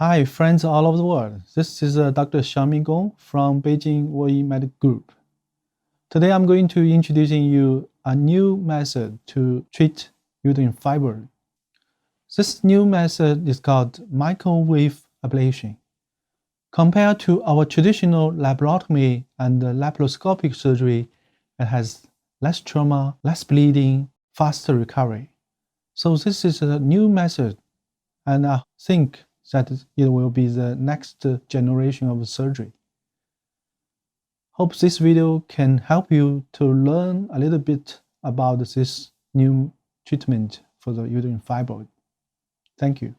Hi, friends all over the world. This is Dr. Xiaoming Gong from Beijing Wei Medical Group. Today I'm going to introducing you a new method to treat uterine fibroid. This new method is called microwave ablation. Compared to our traditional laparotomy and laparoscopic surgery, it has less trauma, less bleeding, faster recovery. So this is a new method, and I think that it will be the next generation of surgery. Hope this video can help you to learn a little bit about this new treatment for the uterine fibroid. Thank you.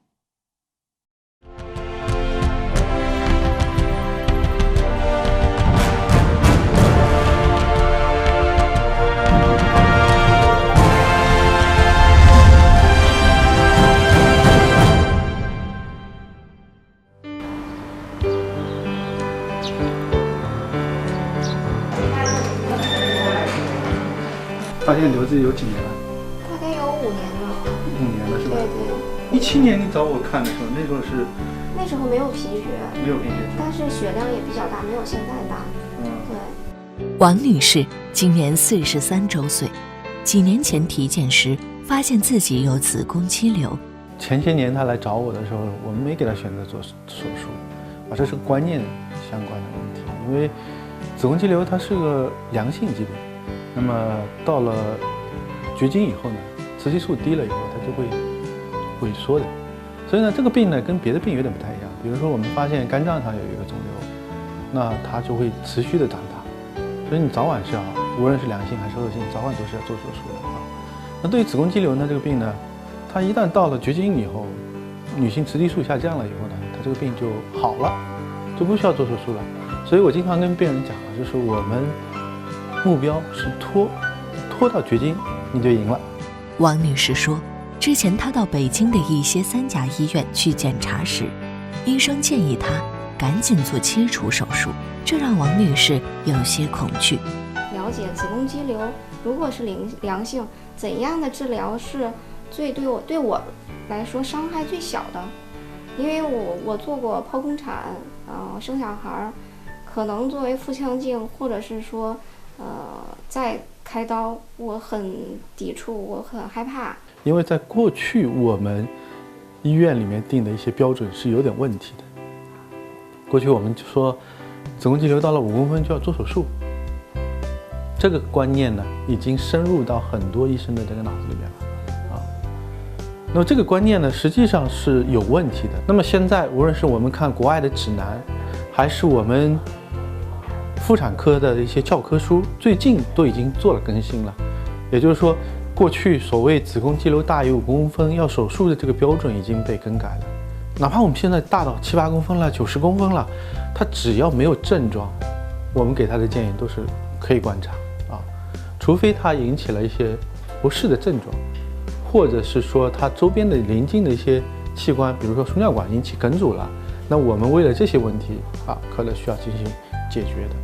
发现瘤子有几年了？大概有5年了。5年了是吧？对。17年你找我看的时候，那时候没有贫血，但是血量也比较大，没有现在大。对。王女士今年43周岁，几年前体检时发现自己有子宫肌瘤。前些年她来找我的时候，我们没给她选择做手术，这是观念相关的问题。因为子宫肌瘤它是个良性疾病。那么到了绝经以后呢，雌激素低了以后，它就会萎缩的。所以呢，这个病呢跟别的病有点不太一样。比如说我们发现肝脏上有一个肿瘤，那它就会持续的长大。所以你早晚是要，无论是良性还是恶性，早晚都是要做手术的啊。那对于子宫肌瘤呢，这个病呢，它一旦到了绝经以后，女性雌激素下降了以后呢，它这个病就好了，就不需要做手术了。所以我经常跟病人讲就是我们目标是拖到绝经，你就赢了。王女士说，之前她到北京的一些3甲医院去检查时，医生建议她赶紧做切除手术，这让王女士有些恐惧。了解子宫肌瘤如果是良性，怎样的治疗是对我来说伤害最小的？因为我做过剖宫产，生小孩，可能作为腹腔镜，或者是说再开刀，我很抵触，我很害怕。因为在过去我们医院里面定的一些标准是有点问题的。过去我们就说子宫肌瘤到了5公分就要做手术，这个观念呢已经深入到很多医生的这个脑子里面了啊。那么这个观念呢实际上是有问题的。那么现在无论是我们看国外的指南，还是我们妇产科的一些教科书，最近都已经做了更新了。也就是说，过去所谓子宫肌瘤大于5公分要手术的这个标准已经被更改了。哪怕我们现在大到7、8公分了、90公分了，它只要没有症状，我们给他的建议都是可以观察啊，除非它引起了一些不适的症状，或者是说它周边的邻近的一些器官，比如说输尿管引起梗阻了，那我们为了这些问题可能需要进行解决的。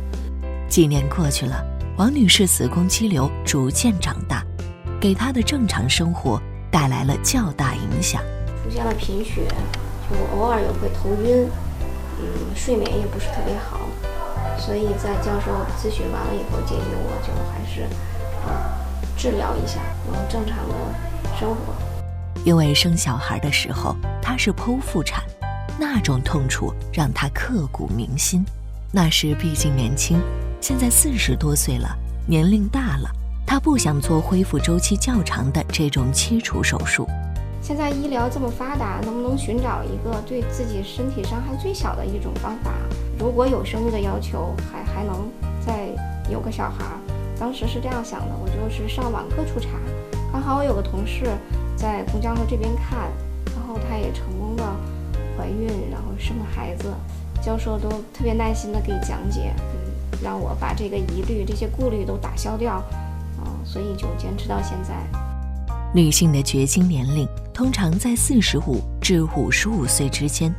几年过去了，王女士子宫肌瘤逐渐长大，给她的正常生活带来了较大影响。出现了贫血，就偶尔也会头晕，睡眠也不是特别好，所以在教授咨询完了以后，建议我就还是治疗一下，能正常的生活。因为生小孩的时候她是剖腹产，那种痛楚让她刻骨铭心。那时毕竟年轻，现在40多岁了，年龄大了，她不想做恢复周期较长的这种切除手术。现在医疗这么发达，能不能寻找一个对自己身体伤害最小的一种方法？如果有生育的要求，还能再有个小孩。当时是这样想的，我就是上网各处查，刚好我有个同事在公交车这边看，然后她也成功的怀孕，然后生了孩子。教授都特别耐心的给讲解，让我把这个疑虑、这些顾虑都打消掉，所以就坚持到现在。女性的绝经年龄通常在45至55岁之间，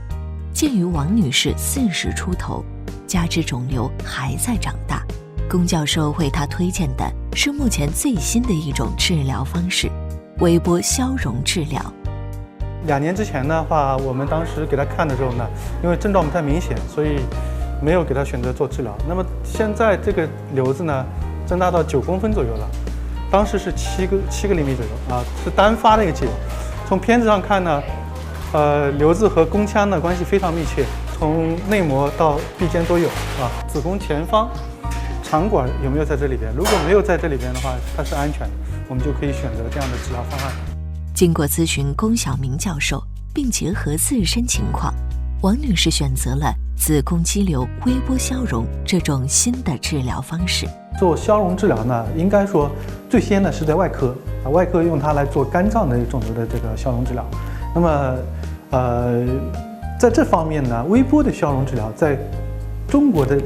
鉴于王女士40出头，加之肿瘤还在长大，龚教授为她推荐的是目前最新的一种治疗方式——微波消融治疗。2年之前的话，我们当时给他看的时候呢，因为症状不太明显，所以没有给他选择做治疗。那么现在这个瘤子呢，增大到9公分左右了，当时是7个厘米左右啊，是单发的一个肌瘤。从片子上看呢，瘤子和宫腔的关系非常密切，从内膜到壁间都有啊。子宫前方肠管有没有在这里边？如果没有在这里边的话，它是安全的，我们就可以选择这样的治疗方案。经过咨询龚晓明教授，并结合自身情况，王女士选择了子宫肌瘤微波消融这种新的治疗方式。做消融治疗呢，应该说最先呢是在外科啊，外科用它来做肝脏的肿瘤的这个消融治疗。那么，在这方面呢，微波的消融治疗在中国的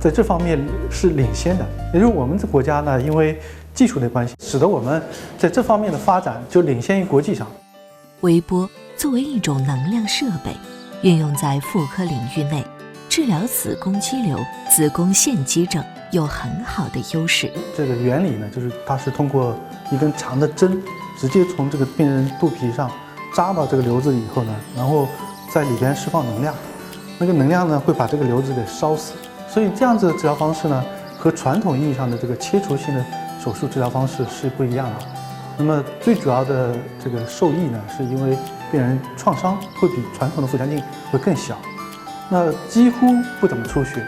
在这方面是领先的，也就是我们这国家呢，因为技术的关系，使得我们在这方面的发展就领先于国际上。微波作为一种能量设备，运用在妇科领域内，治疗子宫肌瘤、子宫腺肌症有很好的优势。这个原理呢，就是它是通过一根长的针，直接从这个病人肚皮上扎到这个瘤子以后呢，然后在里边释放能量，那个能量呢会把这个瘤子给烧死。所以这样子的治疗方式呢，和传统意义上的这个切除性的手术治疗方式是不一样的。那么最主要的这个受益呢，是因为病人创伤会比传统的腹腔镜会更小，那几乎不怎么出血。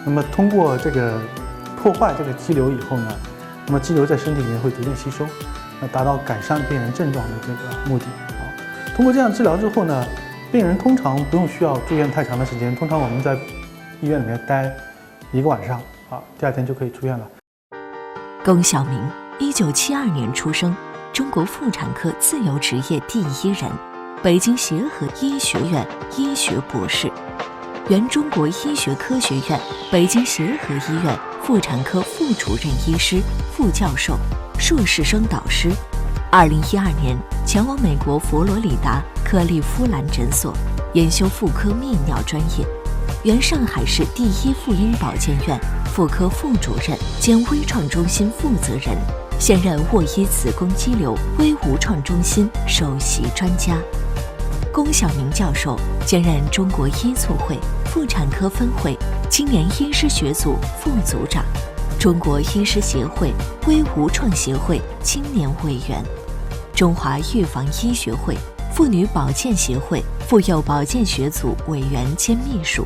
那么通过这个破坏这个肌瘤以后呢，那么肌瘤在身体里面会逐渐吸收，达到改善病人症状的这个目的啊。通过这样治疗之后呢，病人通常不用需要住院太长的时间，通常我们在医院里面待1个晚上啊，第2天就可以出院了。龚晓明1972年出生，中国妇产科自由职业第1人，北京协和医学院医学博士，原中国医学科学院北京协和医院妇产科副主任医师、副教授、硕士生导师。2012年前往美国佛罗里达克利夫兰诊所研修妇科泌尿专业，原上海市第1妇婴保健院妇科副主任兼微创中心负责人，现任沃伊子宫肌瘤微无创中心首席专家。龚晓明教授兼任中国医促会妇产科分会青年医师学组副组长，中国医师协会微无创协会青年委员，中华预防医学会妇女保健协会妇幼保健学组委员兼秘书，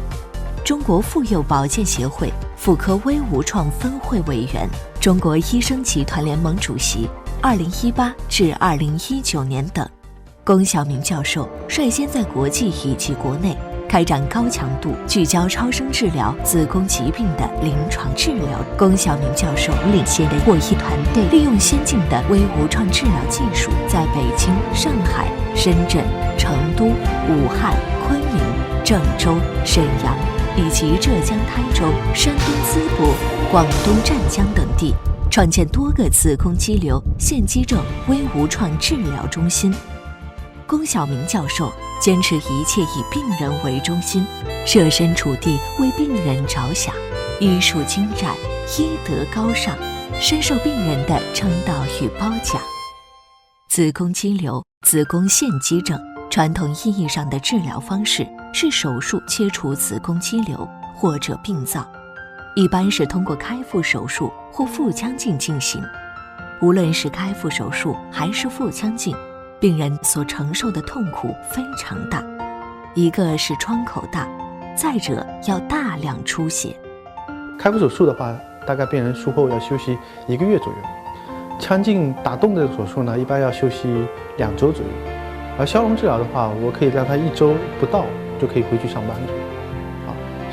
中国妇幼保健协会妇科微无创分会委员，中国医生集团联盟主席2018至2019年等。龚晓明教授率先在国际以及国内开展高强度聚焦超声治疗子宫疾病的临床治疗。龚晓明教授领衔的沃医团队利用先进的微无创治疗技术，在北京、上海、深圳、成都、武汉、昆明、郑州、沈阳以及浙江台州、山东淄博、广东湛江等地创建多个子宫肌瘤、腺肌症微无创治疗中心。龚晓明教授坚持一切以病人为中心，设身处地为病人着想，医术精湛，医德高尚，深受病人的称道与褒奖。子宫肌瘤、子宫腺肌症传统意义上的治疗方式是手术切除子宫肌瘤或者病灶，一般是通过开腹手术或腹腔镜进行。无论是开腹手术还是腹腔镜，病人所承受的痛苦非常大，一个是窗口大，再者要大量出血。开腹手术的话，大概病人术后要休息1个月左右。腔镜打洞的手术呢，一般要休息2周左右。而消融治疗的话，我可以让他1周不到就可以回去上班左右。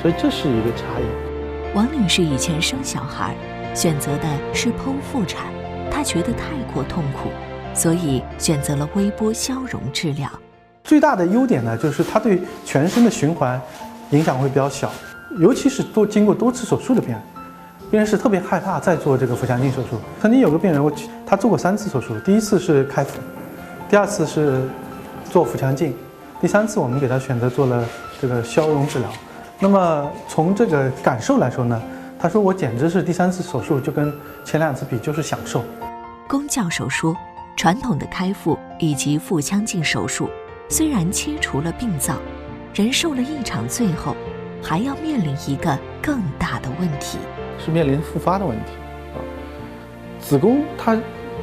所以这是一个差异。王女士以前生小孩选择的是剖腹产，她觉得太过痛苦，所以选择了微波消融治疗。最大的优点呢，就是它对全身的循环影响会比较小，尤其是经过多次手术的病人是特别害怕再做这个腹腔镜手术。曾经有个病人，他做过3次手术，第1次是开腹，第2次是做腹腔镜，第3次我们给他选择做了这个消融治疗。那么从这个感受来说呢，他说我简直是第3次手术就跟前2次比就是享受。龚教授说，传统的开腹以及腹腔镜手术，虽然切除了病灶，人受了一场罪后，还要面临一个更大的问题，是面临复发的问题啊。子宫它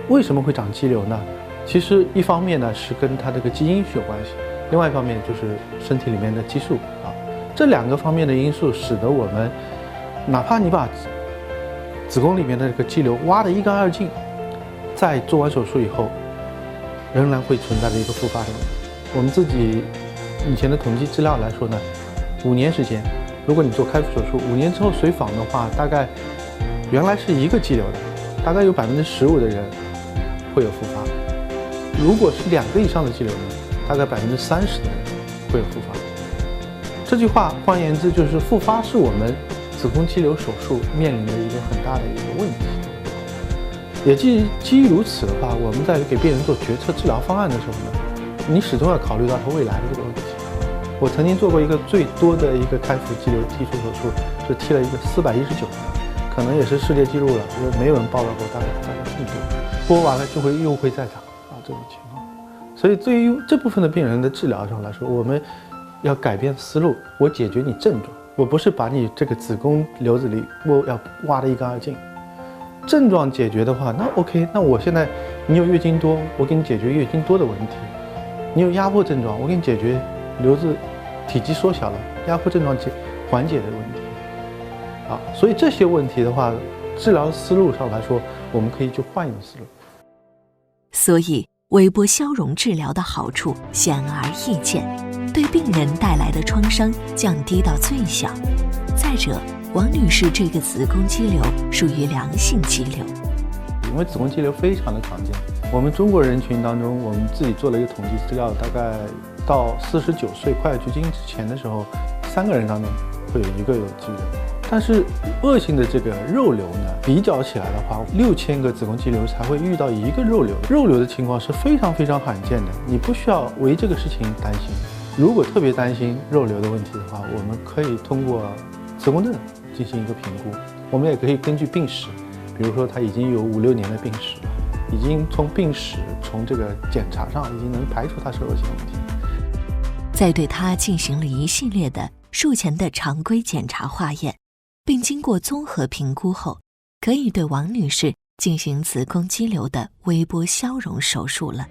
为什么会长肌瘤呢？其实一方面呢是跟它这个基因是有关系，另外一方面就是身体里面的激素啊。这2个方面的因素使得我们，哪怕你把子宫里面的这个肌瘤挖得一干二净，在做完手术以后，仍然会存在着一个复发的问题。我们自己以前的统计资料来说呢，5年时间，如果你做开腹手术，5年之后随访的话，大概原来是1个肌瘤的，大概有15%的人会有复发。如果是2个以上的肌瘤呢，大概30%的人会有复发。这句话换言之就是复发是我们子宫肌瘤手术面临的一个很大的一个问题。也基于如此的话，我们在给病人做决策治疗方案的时候呢，你始终要考虑到他未来的这个问题。我曾经做过一个最多的一个开腹肌瘤剔除手术，是剔了一个419，可能也是世界纪录了，因为没有人报道过大概这么多，剥完了又会再长啊这种情况。所以对于这部分的病人的治疗上来说，我们要改变思路，我解决你症状，我不是把你这个子宫瘤子里要挖得一干二净。症状解决的话，那 OK， 那我现在你有月经多，我给你解决月经多的问题；你有压迫症状，我给你解决瘤子体积缩小了，压迫症状缓解的问题。啊，所以这些问题的话，治疗思路上来说，我们可以去换一种思路。所以微波消融治疗的好处显而易见，对病人带来的创伤降低到最小。再者，王女士这个子宫肌瘤属于良性肌瘤，因为子宫肌瘤非常的常见。我们中国人群当中，我们自己做了一个统计资料，大概到49岁快绝经之前的时候，3个人当中会有1个有肌瘤。但是恶性的这个肉瘤呢，比较起来的话，6000个子宫肌瘤才会遇到1个肉瘤。肉瘤的情况是非常非常罕见的，你不需要为这个事情担心。如果特别担心肉瘤的问题的话，我们可以通过子宫症进行一个评估。我们也可以根据病史，比如说他已经有5、6年的病史了，已经从病史从这个检查上已经能排除它是恶性问题。在对他进行了一系列的术前的常规检查化验，并经过综合评估后，可以对王女士进行子宫肌瘤的微波消融手术了。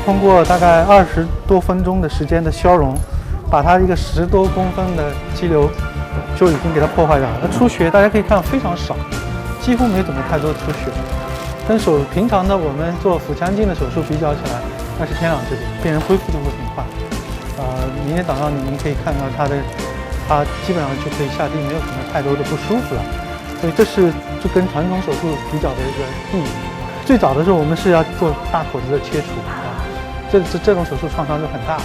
通过大概20多分钟的时间的消融，把它一个10多公分的肌瘤就已经给它破坏掉了。它出血大家可以看非常少，几乎没怎么太多的出血。跟平常的我们做腹腔镜的手术比较起来，那是天壤之别，病人恢复的会很快。明天早上你们可以看到他基本上就可以下地，没有什么太多的不舒服了。所以这是就跟传统手术比较的一个意义。最早的时候我们是要做大口子的切除这种手术创伤就很大，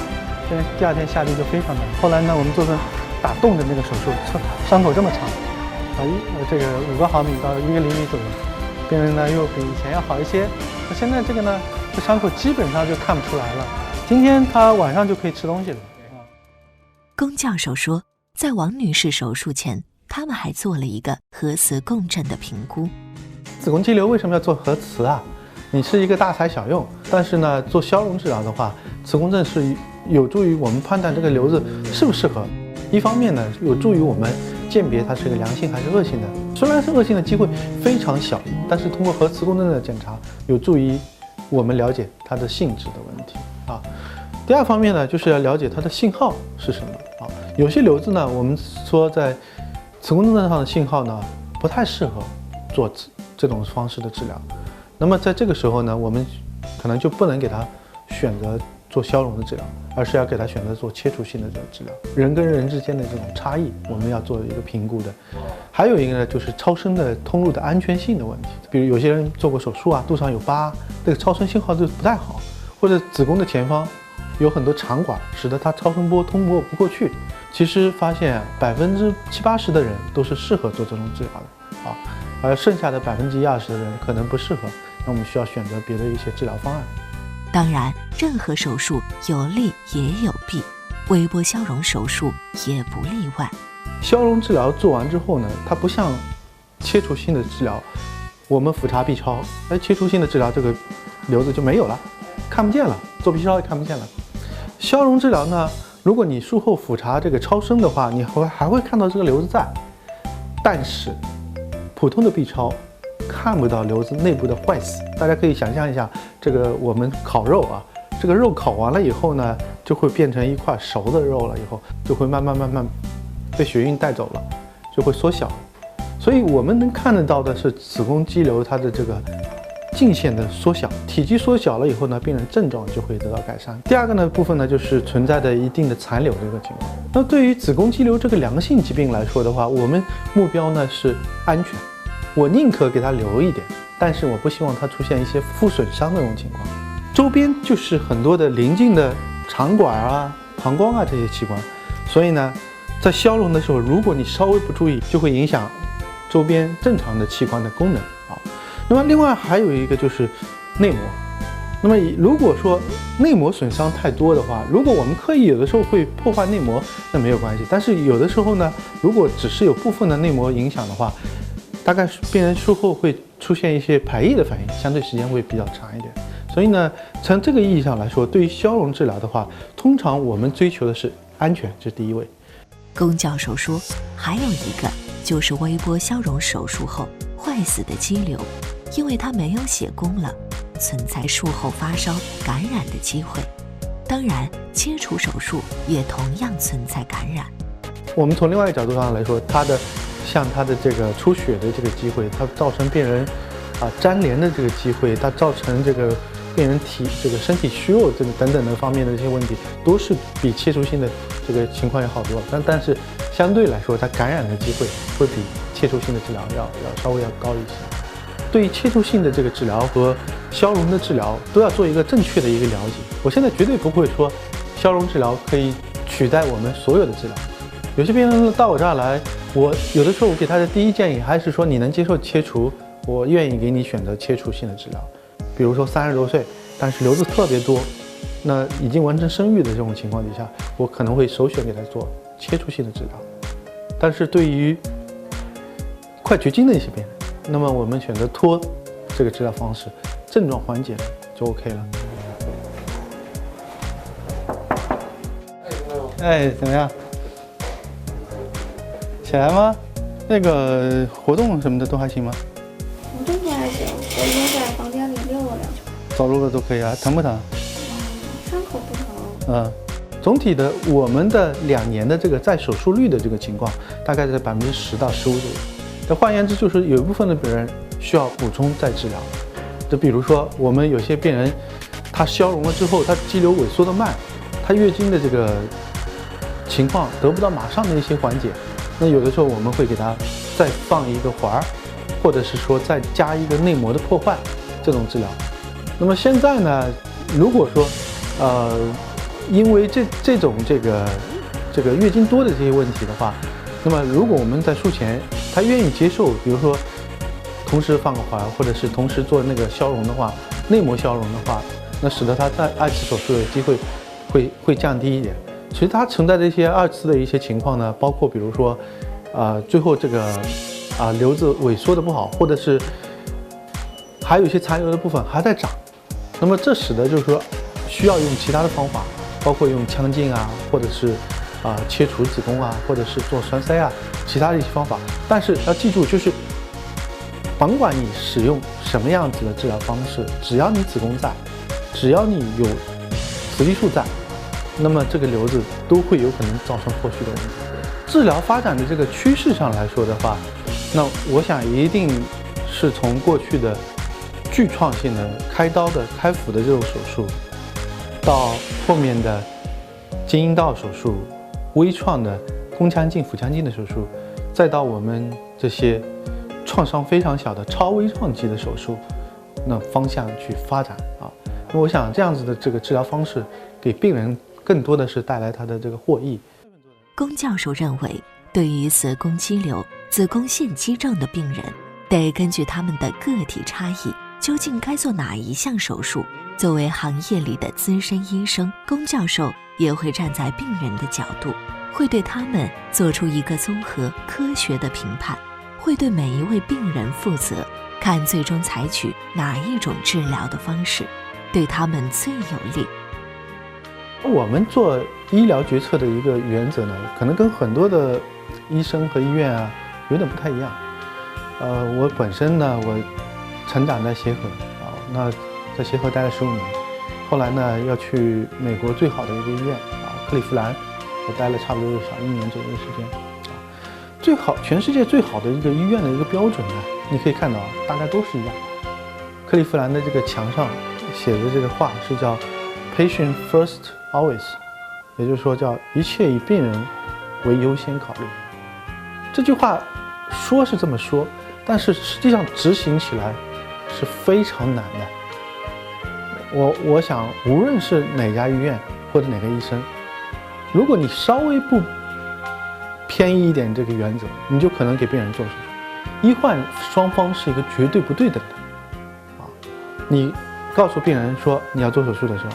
因为第2天下地就非常难。后来呢，我们做成打洞的那个手术，伤口这么长，这个5个毫米到1个厘米左右，病人呢又比以前要好一些。现在这个呢，这伤口基本上就看不出来了。今天他晚上就可以吃东西了。龚教授说，在王女士手术前，他们还做了一个核磁共振的评估。子宫肌瘤为什么要做核磁啊？你是一个大材小用，但是呢，做消融治疗的话，磁共振是有助于我们判断这个瘤子适不适合。一方面呢，有助于我们鉴别它是个良性还是恶性的。虽然是恶性的机会非常小，但是通过核磁共振的检查，有助于我们了解它的性质的问题啊。第2方面呢，就是要了解它的信号是什么啊。有些瘤子呢，我们说在磁共振上的信号呢，不太适合做这种方式的治疗。那么在这个时候呢，我们可能就不能给他选择做消融的治疗，而是要给他选择做切除性的这个治疗。人跟人之间的这种差异，我们要做一个评估的。还有一个呢，就是超声的通路的安全性的问题。比如有些人做过手术啊，肚上有疤，这个超声信号就不太好。或者子宫的前方有很多肠管，使得它超声波通过不过去。其实发现70%-80%的人都是适合做这种治疗的啊，而剩下的1%-20%的人可能不适合，那我们需要选择别的一些治疗方案。当然，任何手术有利也有弊，微波消融手术也不例外。消融治疗做完之后呢，它不像切除性的治疗，我们复查 B 超，切除性的治疗这个瘤子就没有了，看不见了，做 B 超也看不见了。消融治疗呢，如果你术后复查这个超声的话，你还会看到这个瘤子在，但是普通的 B 超看不到瘤子内部的坏死。大家可以想象一下，这个我们烤肉啊，这个肉烤完了以后呢，就会变成一块熟的肉了，以后就会慢慢被血运带走了，就会缩小。所以我们能看得到的是子宫肌瘤它的这个径线的缩小，体积缩小了以后呢，病人症状就会得到改善。第二个呢部分呢，就是存在的一定的残留这个情况。那对于子宫肌瘤这个良性疾病来说的话，我们目标呢是安全，我宁可给它留一点，但是我不希望它出现一些副损伤的这种情况。周边就是很多的邻近的肠管啊、膀胱啊这些器官，所以呢，在消融的时候，如果你稍微不注意，就会影响周边正常的器官的功能啊。那么另外还有一个就是内膜。那么如果说内膜损伤太多的话，如果我们刻意有的时候会破坏内膜，那没有关系。但是有的时候呢，如果只是有部分的内膜影响的话，大概病人术后会出现一些排异的反应，相对时间会比较长一点。所以呢，从这个意义上来说，对于消融治疗的话，通常我们追求的是安全，这是第一位。宫教授说，还有一个就是微波消融手术后坏死的肌瘤，因为它没有血供了，存在术后发烧感染的机会。当然，切除手术也同样存在感染。我们从另外一个角度上来说，它的这个出血的这个机会，它造成病人粘连的这个机会，它造成这个病人这个身体虚弱这个等等的方面的这些问题，都是比切除性的这个情况要好多了。但是相对来说，它感染的机会会比切除性的治疗要稍微要高一些。对于切除性的这个治疗和消融的治疗，都要做一个正确的一个了解。我现在绝对不会说消融治疗可以取代我们所有的治疗。有些病人到我这儿来，我有的时候我给他的第一建议还是说，你能接受切除，我愿意给你选择切除性的治疗。比如说30多岁，但是瘤子特别多，那已经完成生育的这种情况底下，我可能会首选给他做切除性的治疗。但是对于快绝经的一些病人，那么我们选择拖这个治疗方式，症状缓解了就 OK 了。哎，怎么样？起来吗？那个活动什么的都还行吗？活动都还行，我已经在房间里溜了2圈。走路了都可以啊，疼不疼？伤口不疼。总体的我们的2年的这个再手术率的这个情况，大概在10%到15%左右。那换言之，就是有一部分的病人需要补充再治疗。就比如说，我们有些病人，他消融了之后，他肌瘤萎缩的慢，他月经的这个情况得不到马上的一些缓解。那有的时候我们会给他再放一个环儿，或者是说再加一个内膜的破坏这种治疗。那么现在呢，如果说因为这种月经多的这些问题的话，那么如果我们在术前他愿意接受，比如说同时放个环，或者是同时做那个消融的话，内膜消融的话，那使得他在2次手术的机会会降低一点。其实它存在的一些2次的一些情况呢，包括比如说，最后这个瘤子萎缩的不好，或者是还有一些残留的部分还在长，那么这使得就是说需要用其他的方法，包括用腔镜啊，或者是切除子宫啊，或者是做栓塞啊，其他的一些方法。但是要记住，就是甭管你使用什么样子的治疗方式，只要你子宫在，只要你有雌激素在，那么这个瘤子都会有可能造成后续的问题。治疗发展的这个趋势上来说的话，那我想一定是从过去的巨创性的开刀的开腹的这种手术，到后面的经阴道手术、微创的宫腔镜、腹腔镜的手术，再到我们这些创伤非常小的超微创级的手术，那方向去发展啊。我想这样子的这个治疗方式，给病人更多的是带来他的这个获益。龚教授认为，对于子宫肌瘤、子宫腺肌症的病人，得根据他们的个体差异，究竟该做哪一项手术。作为行业里的资深医生，龚教授也会站在病人的角度，会对他们做出一个综合科学的评判，会对每一位病人负责，看最终采取哪一种治疗的方式对他们最有利。我们做医疗决策的一个原则呢，可能跟很多的医生和医院啊有点不太一样。我本身呢，我成长在协和啊，那在协和待了15年，后来呢要去美国最好的一个医院啊，克利夫兰，我待了差不多小1年左右的时间。最好，全世界最好的一个医院的一个标准呢，你可以看到大家都是一样。克利夫兰的这个墙上写的这个话是叫 "Patient first always"， 也就是说叫一切以病人为优先考虑。这句话说是这么说，但是实际上执行起来是非常难的。我想，无论是哪家医院或者哪个医生，如果你稍微不偏移一点这个原则，你就可能给病人做手术。医患双方是一个绝对不对等的，你告诉病人说你要做手术的时候，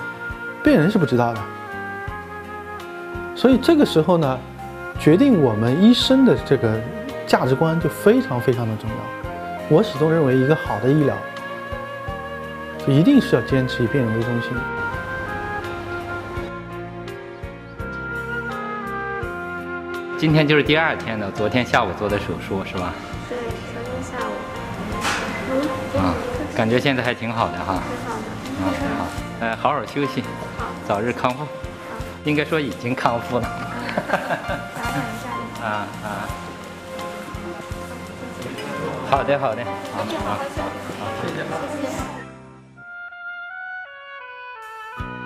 病人是不知道的。所以这个时候呢，决定我们医生的这个价值观就非常非常的重要。我始终认为，一个好的医疗，就一定是要坚持以病人为中心。今天就是第2天了，昨天下午做的手术是吧？对，昨天下午。感觉现在还挺好的哈。挺好的。好好休息，早日康复。应该说已经康复了。好的，好，谢谢。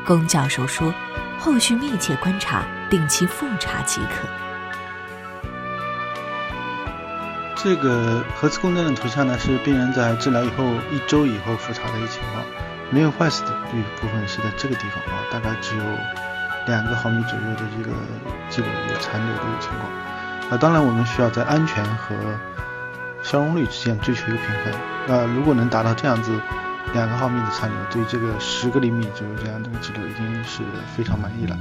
龚教授说，后续密切观察，定期复查即可。这个核磁共振的图像呢，是病人在治疗以后1周以后复查的一个情况，没有坏死的部分是在这个地方啊，大概只有2毫米左右的这个肌瘤有残留的一个情况。当然我们需要在安全和消融率之间追求一个平衡。如果能达到这样子2毫米的残留，对这个10个厘米左右这样的肌瘤已经是非常满意了。